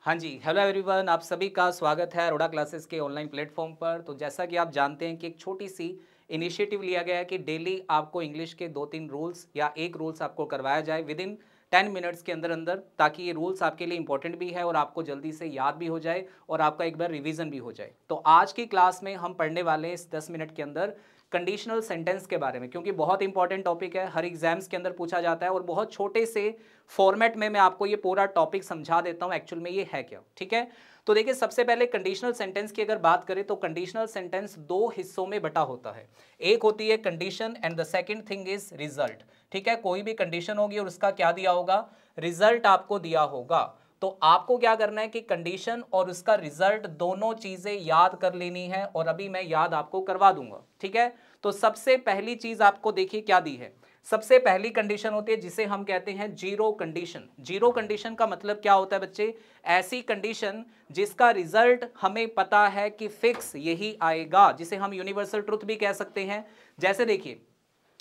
हाँ जी, hello everyone, आप सभी का स्वागत है अरोड़ा क्लासेस के ऑनलाइन प्लेटफॉर्म पर। तो जैसा कि आप जानते हैं कि एक छोटी सी इनिशिएटिव लिया गया है कि डेली आपको इंग्लिश के 2-3 रूल्स या एक रूल्स आपको करवाया जाए विद इन 10 मिनट्स के अंदर अंदर, ताकि ये रूल्स आपके लिए इंपॉर्टेंट भी है और आपको जल्दी से याद भी हो जाए और आपका एक बार रिवीजन भी हो जाए। तो आज की क्लास में हम पढ़ने वाले हैं इस 10 मिनट के अंदर कंडीशनल सेंटेंस के बारे में, क्योंकि बहुत इंपॉर्टेंट टॉपिक है, हर एग्जाम्स के अंदर पूछा जाता है और बहुत छोटे से फॉर्मेट में मैं आपको ये पूरा टॉपिक समझा देता हूँ एक्चुअल में ये है क्या। ठीक है, तो देखिए सबसे पहले कंडीशनल सेंटेंस की अगर बात करें तो कंडीशनल सेंटेंस दो हिस्सों में बटा होता है। एक होती है condition and the second thing is result. ठीक है, कोई भी कंडीशन होगी और उसका क्या दिया होगा, रिजल्ट आपको दिया होगा। तो आपको क्या करना है कि कंडीशन और उसका रिजल्ट दोनों चीजें याद कर लेनी है और अभी मैं याद आपको करवा दूंगा। ठीक है, तो सबसे पहली चीज आपको देखिए क्या दी है। सबसे पहली कंडीशन होती है जिसे हम कहते हैं जीरो कंडीशन। जीरो कंडीशन का मतलब क्या होता है बच्चे, ऐसी कंडीशन जिसका रिजल्ट हमें पता है कि फिक्स यही आएगा, जिसे हम यूनिवर्सल ट्रुथ भी कह सकते हैं। जैसे देखिए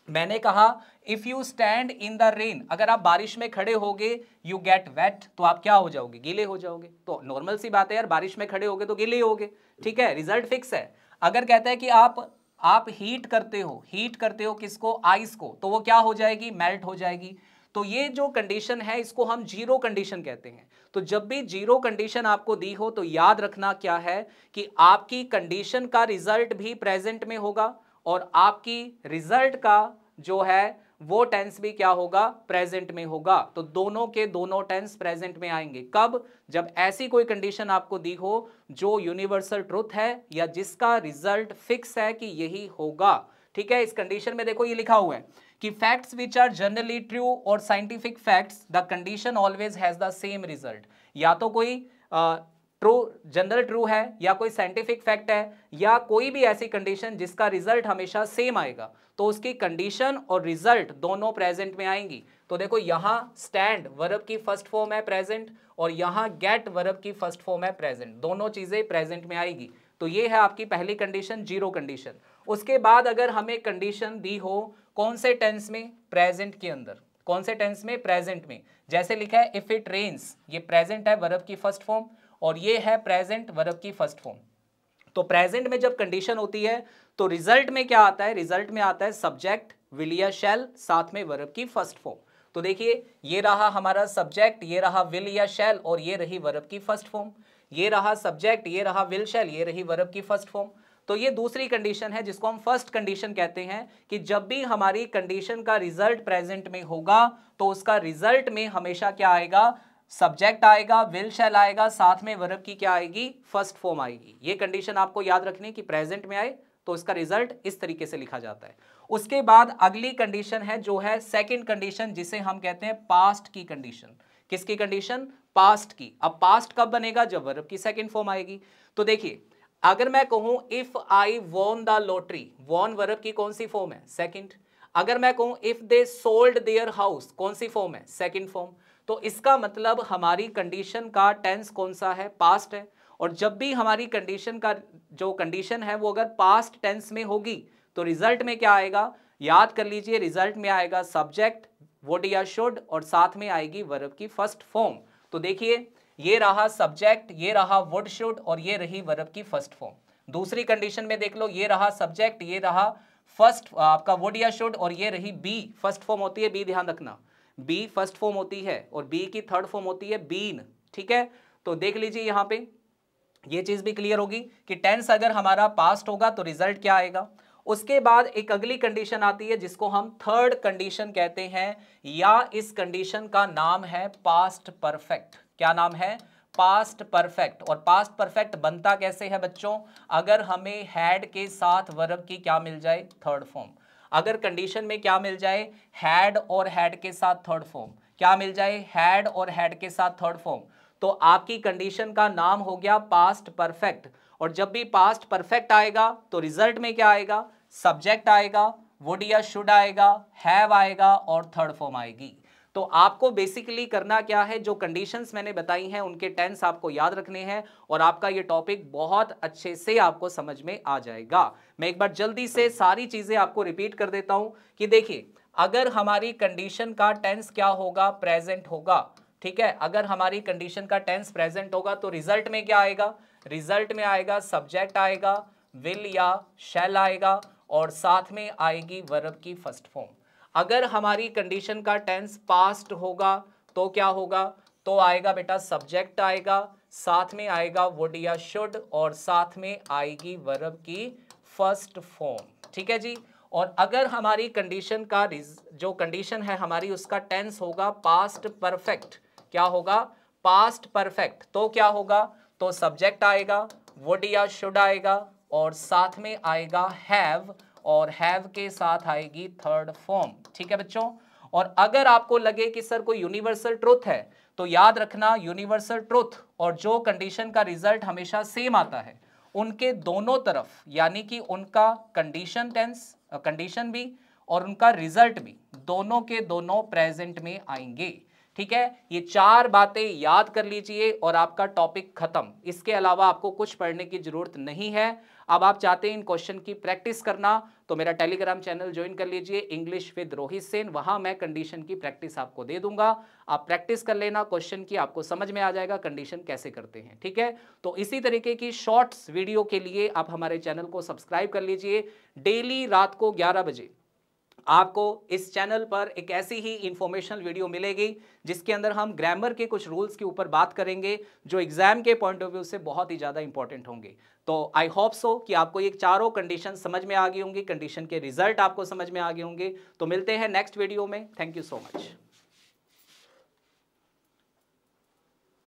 मैंने कहा if you stand in the rain, अगर आप बारिश में खड़े होगे यू गेट वेट, तो आप क्या हो जाओगे, गीले हो जाओगे। तो नॉर्मल सी बात है यार, बारिश में खड़े होगे तो गीले होगे। ठीक है, रिजल्ट फिक्स है। अगर कहता है कि आप हीट करते हो किसको, आइस को, तो वो क्या हो जाएगी, मेल्ट हो जाएगी। तो ये जो कंडीशन है इसको हम जीरो कंडीशन कहते हैं। तो जब भी जीरो कंडीशन आपको दी हो तो याद रखना क्या है कि आपकी कंडीशन का रिजल्ट भी प्रेजेंट में होगा और आपकी रिजल्ट का जो है वो टेंस भी क्या होगा, प्रेजेंट में होगा। तो दोनों के दोनों टेंस प्रेजेंट में आएंगे। कब, जब ऐसी कोई कंडीशन आपको दी हो जो यूनिवर्सल ट्रुथ है या जिसका रिजल्ट फिक्स है कि यही होगा। ठीक है, इस कंडीशन में देखो ये लिखा हुआ है कि facts which are generally true और scientific facts the condition always has the same result. या तो कोई ट्रू, जनरल ट्रू है, या कोई साइंटिफिक फैक्ट है, या कोई भी ऐसी कंडीशन जिसका रिजल्ट हमेशा सेम आएगा, तो उसकी कंडीशन और रिजल्ट दोनों प्रेजेंट में आएंगी। तो देखो यहां स्टैंड वर्ब की फर्स्ट फॉर्म है प्रेजेंट और यहां गेट वर्ब की फर्स्ट फॉर्म है प्रेजेंट, दोनों चीजें प्रेजेंट में आएगी। तो ये है आपकी पहली कंडीशन, जीरो कंडीशन। उसके बाद अगर हमें कंडीशन दी हो कौन से टेंस में, प्रेजेंट के अंदर, कौन से टेंस में, प्रेजेंट में। जैसे लिखा है इफ इट रेन्स, ये प्रेजेंट है वर्ब की फर्स्ट फॉर्म और ये है प्रेजेंट वर्ब की फर्स्ट फॉर्म। तो प्रेजेंट में जब कंडीशन होती है तो रिजल्ट में क्या आता है, रिजल्ट में आता है सब्जेक्ट विल या शैल साथ में वर्ब की फर्स्ट फॉर्म। तो देखिए ये रहा हमारा सब्जेक्ट, ये रहा विल या शैल और ये रही वर्ब की फर्स्ट फॉर्म। ये रहा सब्जेक्ट, ये रहा विल शैल, ये रही वर्ब की फर्स्ट फॉर्म। तो ये दूसरी कंडीशन है जिसको हम फर्स्ट कंडीशन कहते हैं कि जब भी हमारी कंडीशन का रिजल्ट प्रेजेंट में होगा तो उसका रिजल्ट में हमेशा क्या आएगा, सब्जेक्ट आएगा, विल शैल आएगा, साथ में वर्ब की क्या आएगी, फर्स्ट फॉर्म आएगी। ये कंडीशन आपको याद रखनी कि प्रेजेंट में आए तो इसका रिजल्ट इस तरीके से लिखा जाता है। उसके बाद अगली कंडीशन है जो है सेकंड कंडीशन, जिसे हम कहते हैं पास्ट की कंडीशन। किसकी कंडीशन, पास्ट की। अब पास्ट कब बनेगा, जब वर्ब की सेकंड फॉर्म आएगी। तो देखिए अगर मैं कहूं if I won the lottery, won verb की कौन सी फॉर्म है, सेकंड। अगर मैं कहूं if they sold their house, कौन सी फॉर्म है, सेकंड फॉर्म। तो इसका मतलब हमारी कंडीशन का टेंस कौन सा है, पास्ट है। और जब भी हमारी कंडीशन का जो कंडीशन है वो अगर पास्ट टेंस में होगी तो रिजल्ट में क्या आएगा, याद कर लीजिए, रिजल्ट में आएगा सब्जेक्ट वुड या शुड और साथ में आएगी वर्ब की फर्स्ट फॉर्म। तो देखिए ये रहा सब्जेक्ट, ये रहा वुड शुड और ये रही वर्ब की फर्स्ट फॉर्म। दूसरी कंडीशन में देख लो, ये रहा सब्जेक्ट, ये रहा फर्स्ट आपका वुड या शुड और ये रही बी, फर्स्ट फॉर्म होती है बी, ध्यान रखना, बी फर्स्ट फॉर्म होती है और बी की थर्ड फॉर्म होती है बीन। ठीक है, तो देख लीजिए यहां पे ये चीज भी क्लियर होगी कि टेंस अगर हमारा पास्ट होगा तो रिजल्ट क्या आएगा। उसके बाद एक अगली कंडीशन आती है जिसको हम थर्ड कंडीशन कहते हैं, या इस कंडीशन का नाम है पास्ट परफेक्ट। क्या नाम है, पास्ट परफेक्ट। और पास्ट परफेक्ट बनता कैसे है बच्चों, अगर हमें हैड के साथ वर्ब की क्या मिल जाए, थर्ड फॉर्म। अगर कंडीशन में क्या मिल जाए, हैड और हैड के साथ थर्ड फॉर्म, क्या मिल जाए, हैड और हैड के साथ थर्ड फॉर्म, तो आपकी कंडीशन का नाम हो गया पास्ट परफेक्ट। और जब भी पास्ट परफेक्ट आएगा तो रिजल्ट में क्या आएगा, सब्जेक्ट आएगा, वुड या शुड आएगा, हैव आएगा और थर्ड फॉर्म आएगी। तो आपको बेसिकली करना क्या है, जो कंडीशंस मैंने बताई हैं उनके टेंस आपको याद रखने हैं और आपका ये टॉपिक बहुत अच्छे से आपको समझ में आ जाएगा। मैं एक बार जल्दी से सारी चीजें आपको रिपीट कर देता हूं कि देखिए अगर हमारी कंडीशन का टेंस क्या होगा, प्रेजेंट होगा। ठीक है। अगर हमारी कंडीशन का टेंस प्रेजेंट होगा तो रिजल्ट में क्या आएगा, रिजल्ट में आएगा सब्जेक्ट आएगा, विल या शैल आएगा और साथ में आएगी वर्ब की फर्स्ट फॉर्म। अगर हमारी कंडीशन का टेंस पास्ट होगा तो क्या होगा, तो आएगा बेटा सब्जेक्ट आएगा, साथ में आएगा वुड या शुड और साथ में आएगी वर्ब की फर्स्ट फॉर्म। ठीक है जी। और अगर हमारी कंडीशन का जो कंडीशन है हमारी उसका टेंस होगा पास्ट परफेक्ट, क्या होगा, पास्ट परफेक्ट, तो क्या होगा, तो सब्जेक्ट आएगा, वुड या शुड आएगा और साथ में आएगा हैव और हैव के साथ आएगी थर्ड फॉर्म। ठीक है बच्चों। और अगर आपको लगे कि सर कोई यूनिवर्सल ट्रुथ है तो याद रखना यूनिवर्सल ट्रुथ और जो कंडीशन का रिजल्ट हमेशा सेम आता है उनके दोनों तरफ यानी कि उनका कंडीशन टेंस कंडीशन भी और उनका रिजल्ट भी दोनों के दोनों प्रेजेंट में आएंगे। ठीक है, ये चार बातें याद कर लीजिए और आपका टॉपिक खत्म। इसके अलावा आपको कुछ पढ़ने की जरूरत नहीं है। अब आप चाहते हैं इन क्वेश्चन की प्रैक्टिस करना तो मेरा टेलीग्राम चैनल ज्वाइन कर लीजिए इंग्लिश विद रोहित सेन, वहां मैं कंडीशन की प्रैक्टिस आपको दे दूंगा। आप प्रैक्टिस कर लेना, क्वेश्चन की आपको समझ में आ जाएगा कंडीशन कैसे करते हैं। ठीक है, तो इसी तरीके की शॉर्ट्स वीडियो के लिए आप हमारे चैनल को सब्सक्राइब कर लीजिए। डेली रात को 11 बजे आपको इस चैनल पर एक ऐसी ही इंफॉर्मेशनल वीडियो मिलेगी जिसके अंदर हम ग्रामर के कुछ रूल्स के ऊपर बात करेंगे जो एग्जाम के पॉइंट ऑफ व्यू से बहुत ही ज़्यादा इंपॉर्टेंट होंगे। तो आई होप सो कि आपको ये चारों कंडीशन समझ में आ गई होंगी, कंडीशन के रिजल्ट आपको समझ में आ गए होंगे। तो मिलते हैं नेक्स्ट वीडियो में। Thank you so much.